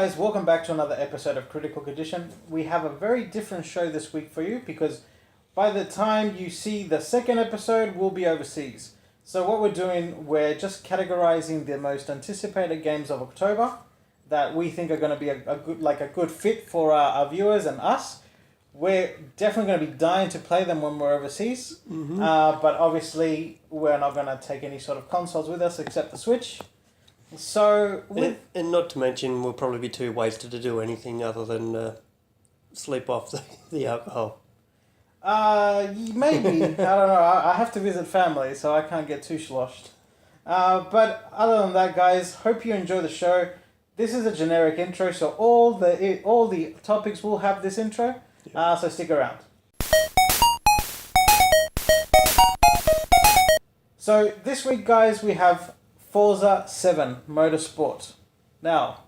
guys, welcome back to another episode of Critical Condition. We have a very different show this week for you because by the time you see the second episode, we'll be overseas. So what we're doing, we're just categorizing the most anticipated games of October that we think are going to be a good fit for our viewers and us. We're definitely going to be dying to play them when we're overseas, but obviously we're not going to take any sort of consoles with us except the Switch. So, and not to mention, we'll probably be too wasted to do anything other than sleep off the alcohol. Maybe. I don't know. I have to visit family, so I can't get too sloshed. But other than that, guys, hope you enjoy the show. This is a generic intro, so all the topics will have this intro. So stick around. So this week, guys, we have Forza 7 Motorsport. Now,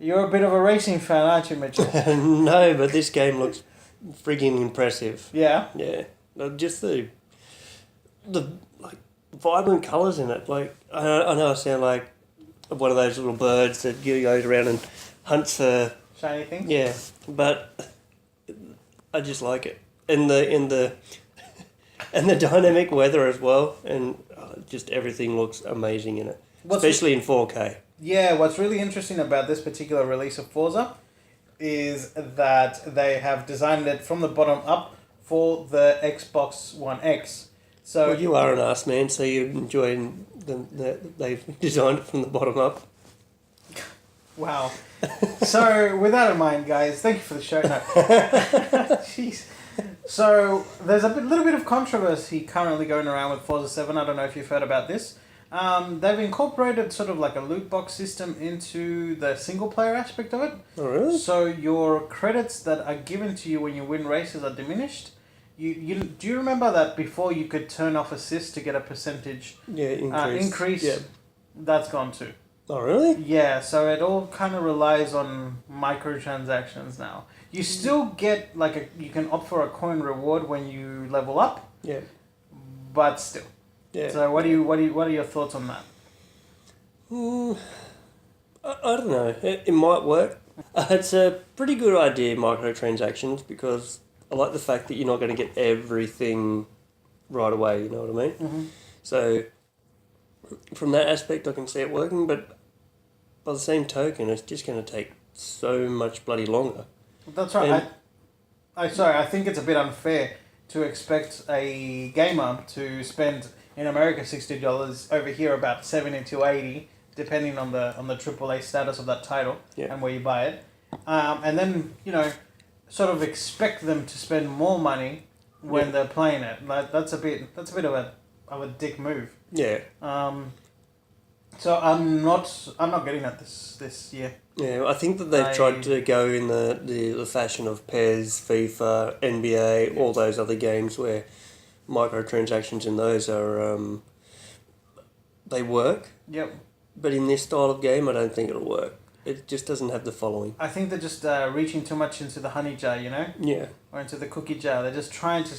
you're a bit of a racing fan, aren't you, Mitchell? No, but this game looks frigging impressive. Yeah? Yeah. Just the vibrant colours in it. Like, I know I sound like one of those little birds that goes around and hunts for shiny things? Yeah, but I just like it. And the dynamic weather as well, and just everything looks amazing in it, especially in 4K. Yeah, what's really interesting about this particular release of Forza is that they have designed it from the bottom up for the Xbox One X. So well, you are an arse man, so you're enjoying they've designed it from the bottom up. Wow. So, with that in mind, guys, thank you for the show. No. Jeez. So, there's little bit of controversy currently going around with Forza 7. I don't know if you've heard about this. They've incorporated sort of like a loot box system into the single player aspect of it. Oh, really? So, your credits that are given to you when you win races are diminished. Do you remember that before you could turn off assist to get a percentage increase? Yeah. That's gone too. Oh, really? Yeah, so it all kind of relies on microtransactions now. You still get you can opt for a coin reward when you level up. Yeah. But still. Yeah. So what are your thoughts on that? I don't know. It might work. It's a pretty good idea, microtransactions, because I like the fact that you're not going to get everything right away, you know what I mean? Mm-hmm. So from that aspect I can see it working, but by the same token it's just going to take so much bloody longer. That's right. I think it's a bit unfair to expect a gamer to spend in America $60, over here about $70 to $80, depending on the AAA status of that title and where you buy it. And then, sort of expect them to spend more money when they're playing it. That's a bit of a dick move. Yeah. So I'm not getting at this year. Yeah, I think that they've tried to go in the fashion of PES, FIFA, NBA, all those other games where microtransactions in those are they work. Yep. But in this style of game, I don't think it'll work. It just doesn't have the following. I think they're just reaching too much into the honey jar, Yeah. or into the cookie jar. They're just trying to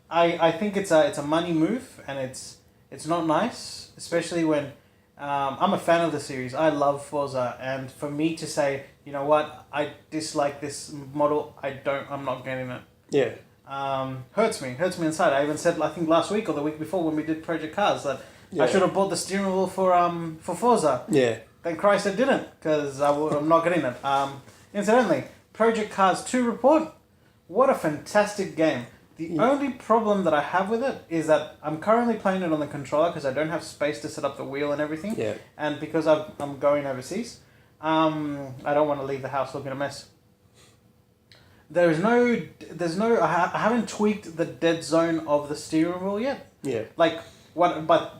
I think it's a money move, and it's not nice, especially when I'm a fan of the series. I love Forza, and for me to say, you know what, I dislike this model, I'm not getting it. Yeah. Hurts me inside. I even said, I think last week or the week before when we did Project Cars, that I should have bought the steering wheel for Forza. Yeah. Thank Christ I didn't, because I'm not getting it. Incidentally, Project Cars 2 report, what a fantastic game. The only problem that I have with it is that I'm currently playing it on the controller because I don't have space to set up the wheel and everything. Yeah. And because I'm going overseas, I don't want to leave the house looking a mess. I haven't tweaked the dead zone of the steering wheel yet. Yeah. But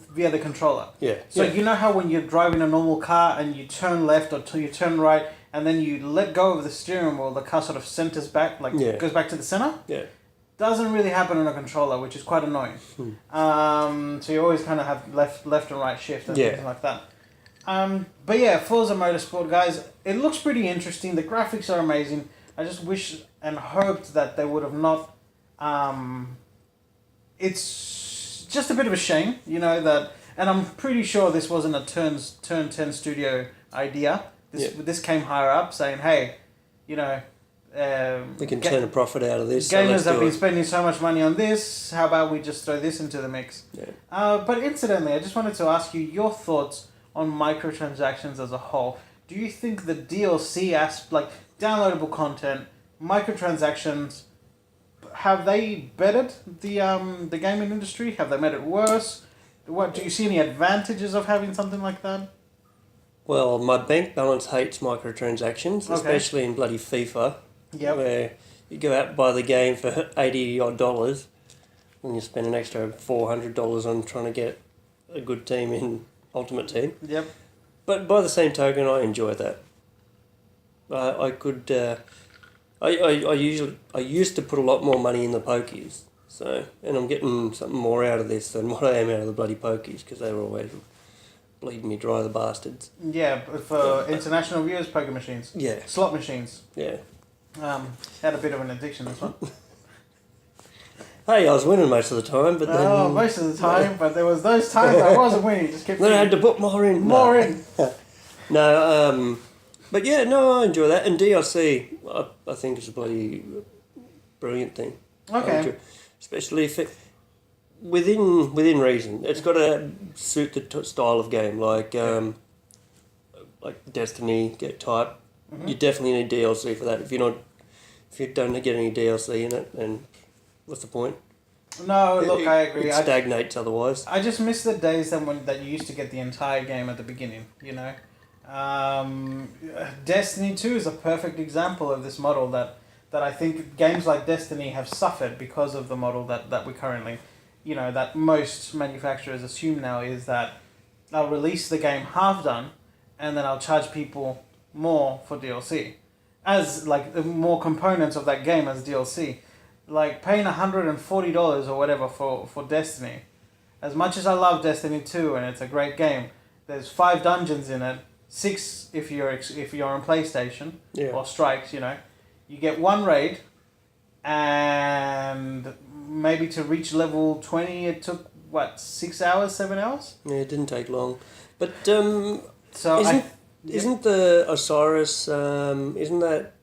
via the controller. Yeah. So you know how when you're driving a normal car and you turn left or you turn right and then you let go of the steering wheel, the car sort of centers back, goes back to the center? Yeah. Doesn't really happen on a controller, which is quite annoying. So you always kind of have left and right shift and things like that. But yeah, Forza Motorsport, guys, it looks pretty interesting. The graphics are amazing. I just wish and hoped that they would have not... it's just a bit of a shame, that... And I'm pretty sure this wasn't a Turn 10 studio idea. This came higher up, saying, "Hey, you know, we can turn a profit out of this. Gamers so have been spending so much money on this. How about we just throw this into the mix?" Yeah. But incidentally, I just wanted to ask you your thoughts on microtransactions as a whole. Do you think the DLC like downloadable content, microtransactions, have they bettered the gaming industry? Have they made it worse? What do you see any advantages of having something like that? Well, my bank balance hates microtransactions, especially in bloody FIFA. Yep. Where you go out and buy the game for $80 odd, and you spend an extra $400 on trying to get a good team in Ultimate Team. Yep. But by the same token, I enjoy that. I could. I used to put a lot more money in the pokies, and I'm getting something more out of this than what I am out of the bloody pokies because they were always bleeding me dry, the bastards. Yeah, but for international viewers, poker machines. Yeah. Slot machines. Yeah. Had a bit of an addiction, this one. Hey, I was winning most of the time, but then... most of the time, but there was those times I wasn't winning, just kept then I had to put more in. More in. No, but yeah, no, I enjoy that. And DLC, I think is a bloody brilliant thing. Okay. Especially if it... Within reason. It's got to suit the style of game, like Destiny, get type. Mm-hmm. You definitely need DLC for that. If you don't get any DLC in it, then what's the point? No, look, I agree. It stagnates otherwise. I just miss the days that you used to get the entire game at the beginning, you know. Destiny 2 is a perfect example of this model that I think games like Destiny have suffered because of the model that we currently, you know, that most manufacturers assume now is that I'll release the game half done and then I'll charge people more for DLC. As, like, the more components of that game as DLC. Like, paying $140 or whatever for Destiny. As much as I love Destiny 2 and it's a great game, there's 5 dungeons in it, 6 if you're on PlayStation, or Strikes, you know. You get 1 raid, and maybe to reach level 20 it took, 6 hours, 7 hours? Yeah, it didn't take long. But, isn't the Osiris, isn't that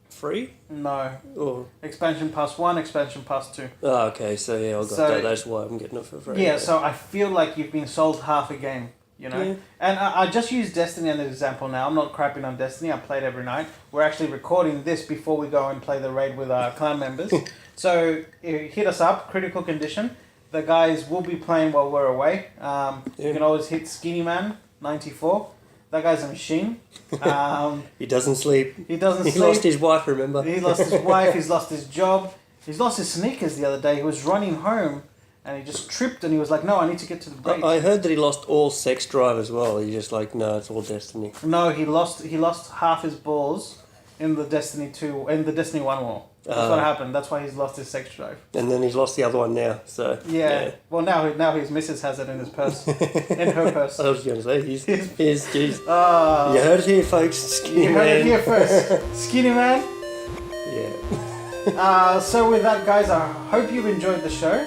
free? No. Or Expansion Pass 1, Expansion Pass 2. Oh, okay, so yeah, I got that. That's why I'm getting it for free. Yeah, so I feel like you've been sold half a game, you know? Yeah. And I just use Destiny as an example now. I'm not crapping on Destiny. I play it every night. We're actually recording this before we go and play the raid with our clan members. So hit us up, Critical Condition. The guys will be playing while we're away. You can always hit Skinny Man 94. That guy's a machine. He doesn't sleep. He sleep. Lost his wife, remember? He lost his wife, he's lost his job. He's lost his sneakers the other day. He was running home and he just tripped and he was like, no, I need to get to the break. I heard that he lost all sex drive as well. He's just like, no, it's all Destiny. No, he lost half his balls in the Destiny 1 war. That's what happened. That's why he's lost his sex drive. And then he's lost the other one now. So yeah. Well, now his missus has it in his purse, in her purse. I was going to say he's geez. You heard it here, folks. Skinny man. You heard it here first. Skinny man. Yeah. So with that, guys, I hope you've enjoyed the show.